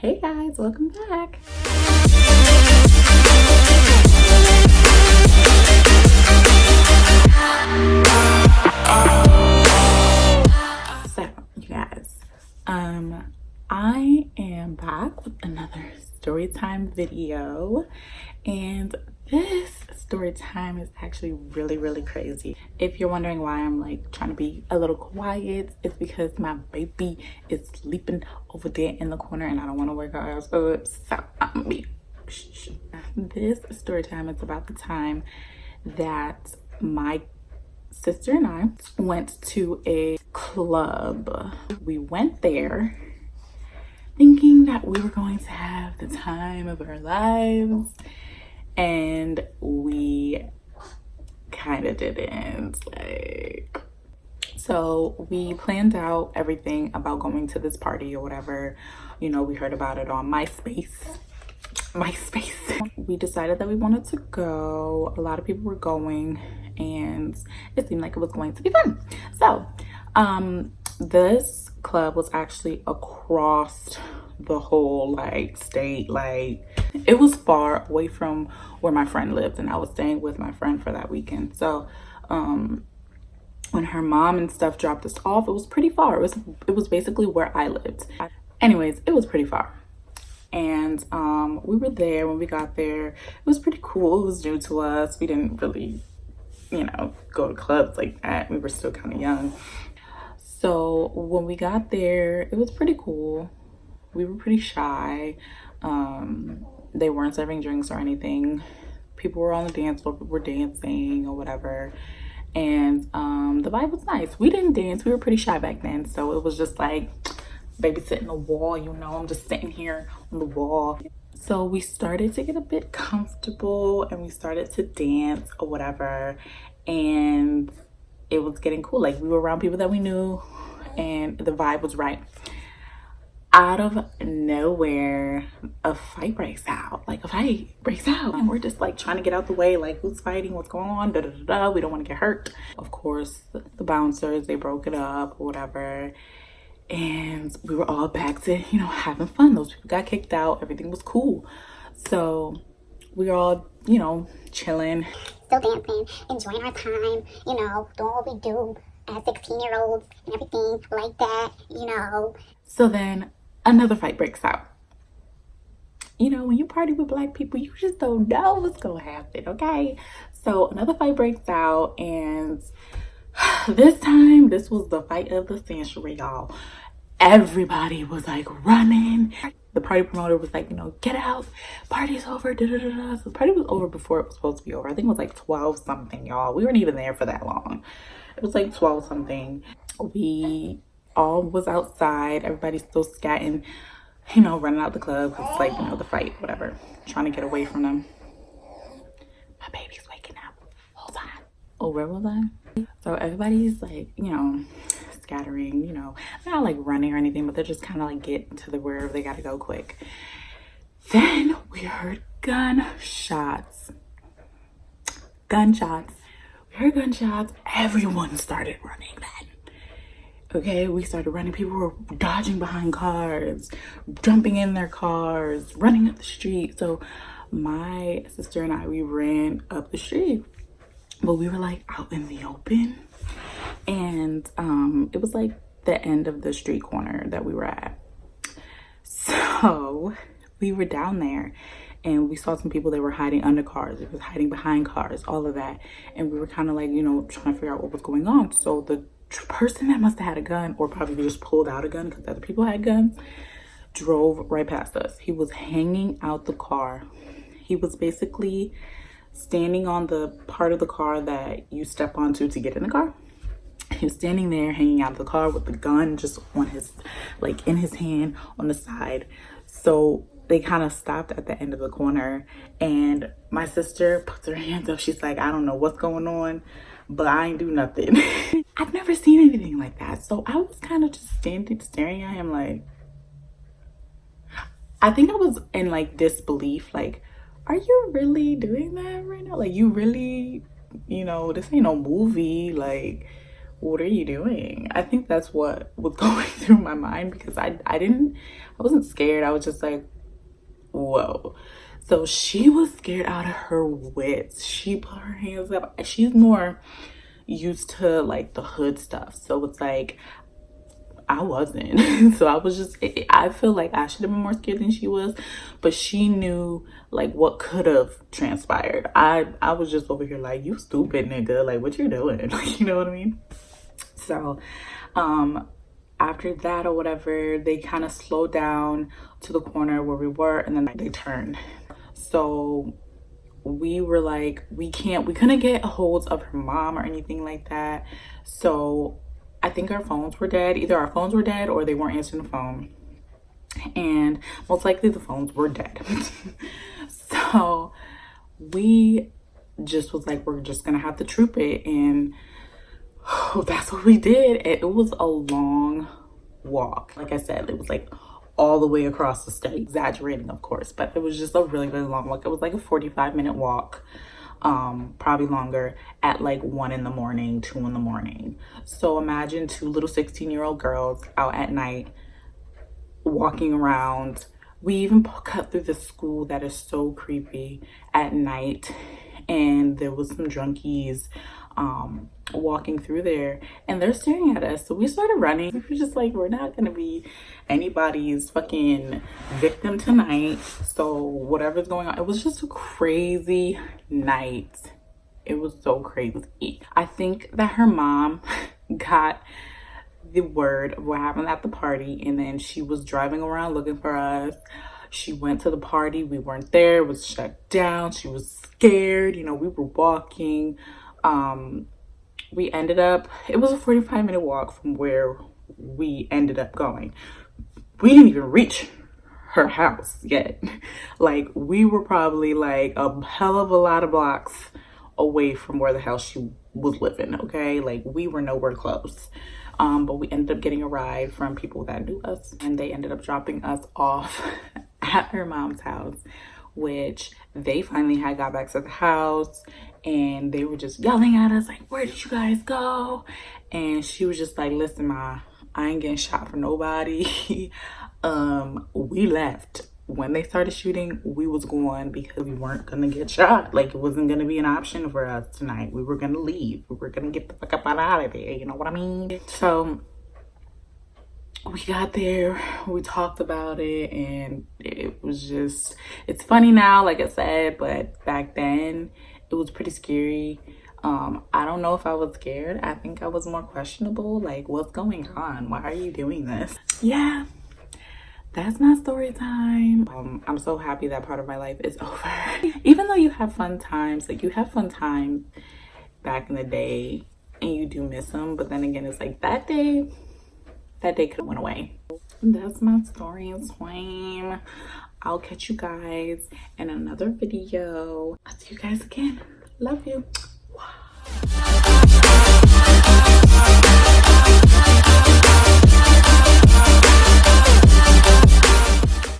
Hey guys, welcome back. So, you guys, I am back with another story time video, and this story time is actually really crazy. If you're wondering why I'm like trying to be a little quiet, it's because my baby is sleeping over there in the corner and I don't want to wake her ass up, so I'm gonna be shh. This story time is about the time that my sister and I went to a club. We went there thinking that we were going to have the time of our lives, and we kind of didn't. So we planned out everything about going to this party or whatever. You know, we heard about it on MySpace. We decided that we wanted to go. A lot of people were going and it seemed like it was going to be fun. So this club was actually across the whole state. It was far away from where my friend lived, and I was staying with my friend for that weekend. So when her mom and stuff dropped us off, it was pretty far. It was basically where I lived. Anyways, it was pretty far. And we were there. When we got there, it was pretty cool. It was new to us. We didn't really, go to clubs like that. We were still kind of young. So when we got there, it was pretty cool. We were pretty shy. They weren't serving drinks or anything. People were on the dance floor, people were dancing or whatever. And the vibe was nice. We didn't dance. We were pretty shy back then. So it was just like babysitting the wall, I'm just sitting here on the wall. So we started to get a bit comfortable and we started to dance or whatever. And it was getting cool. We were around people that we knew and the vibe was right. Out of nowhere, a fight breaks out. And we're just trying to get out the way. Who's fighting? What's going on? We don't want to get hurt. Of course, the bouncers, they broke it up or whatever. And we were all back to, having fun. Those people got kicked out. Everything was cool. So we were all, chilling. Still dancing, enjoying our time, doing what we do as 16-year-olds and everything like that, So then another fight breaks out. When you party with Black people, you just don't know what's going to happen, okay? So another fight breaks out, and this time, this was the fight of the century, y'all. Everybody was running. The party promoter was get out, party's over, So the party was over before it was supposed to be over. I think it was 12 something, y'all. We weren't even there for that long. It was 12 something. We all was outside. Everybody's still scatting, running out the club. It's the fight, whatever. Trying to get away from them. My baby's waking up. Hold on. Oh, where was I? So everybody's scattering, not running or anything, but they're just kind of getting to wherever they got to go quick. Then we heard gunshots. We heard gunshots. Everyone started running then. Okay, we started running. People were dodging behind cars, jumping in their cars, running up the street. So my sister and I, we ran up the street, but we were out in the open. And it was the end of the street corner that we were at. So we were down there and we saw some people that were hiding under cars. It was hiding behind cars, all of that. And we were kind of trying to figure out what was going on. So the person that must have had a gun, or probably just pulled out a gun because other people had guns, drove right past us. He was hanging out the car. He was basically standing on the part of the car that you step onto to get in the car. He was standing there hanging out of the car with the gun just on his in his hand on the side. So they kind of stopped at the end of the corner, and my sister puts her hands up. She's like, I don't know what's going on, but I ain't do nothing. I've never seen anything like that. So I was kind of just staring at him I think I was in disbelief. Are you really doing that right now? You really, this ain't no movie. what are you doing? I think that's what was going through my mind, because I wasn't scared. I was just like, whoa. So she was scared out of her wits. She put her hands up. She's more used to like the hood stuff. So it's like, I wasn't. So I was just, I feel like I should have been more scared than she was, but she knew like what could have transpired. I was just over here like, you stupid nigga, like what you doing? Like, you know what I mean? So after that or whatever, they kind of slowed down to the corner where we were, and then they turned. So we were like, we couldn't get a hold of her mom or anything like that. So I think our phones were dead. Either our phones were dead or they weren't answering the phone. And most likely the phones were dead. So we just was like, we're just gonna have to troop it. And that's what we did. It was a long walk. Like I said, it was like all the way across the state. Exaggerating, of course, but it was just a really, really long walk. It was like a 45-minute walk. Probably longer, at like 1 in the morning, 2 in the morning. So imagine two little 16-year-old girls out at night walking around. We even cut through the school that is so creepy at night, and there was some drunkies walking through there, and they're staring at us. So we started running. We were just like, we're not gonna be anybody's fucking victim tonight, so whatever's going on. It was just a crazy night. It was so crazy. I think that her mom got the word of what happened at the party, and then she was driving around looking for us. She went to the party, we weren't there, it was shut down. She was scared, you know. We were walking. We ended up, it was a 45-minute walk from where we ended up going. We didn't even reach her house yet. Like, we were probably like a hell of a lot of blocks away from where the hell she was living, okay? Like, we were nowhere close. But we ended up getting a ride from people that knew us, and they ended up dropping us off at her mom's house, which they finally had got back to the house, and they were just yelling at us like, where did you guys go? And she was just like, listen, ma, I ain't getting shot for nobody. We left. When they started shooting, we was going, because we weren't gonna get shot. Like, it wasn't gonna be an option for us tonight. We were gonna leave. We were gonna get the fuck up out of there, you know what I mean? So we got there, we talked about it, and it was just, it's funny now, like I said, but back then it was pretty scary. I don't know if I was scared. I think I was more questionable. Like, what's going on? Why are you doing this? Yeah, that's my story time. I'm so happy that part of my life is over. Even though you have fun times, like you have fun times back in the day, and you do miss them, but then again, it's like that day could have went away. That's my story in swing. I'll catch you guys in another video. I'll see you guys again. Love you.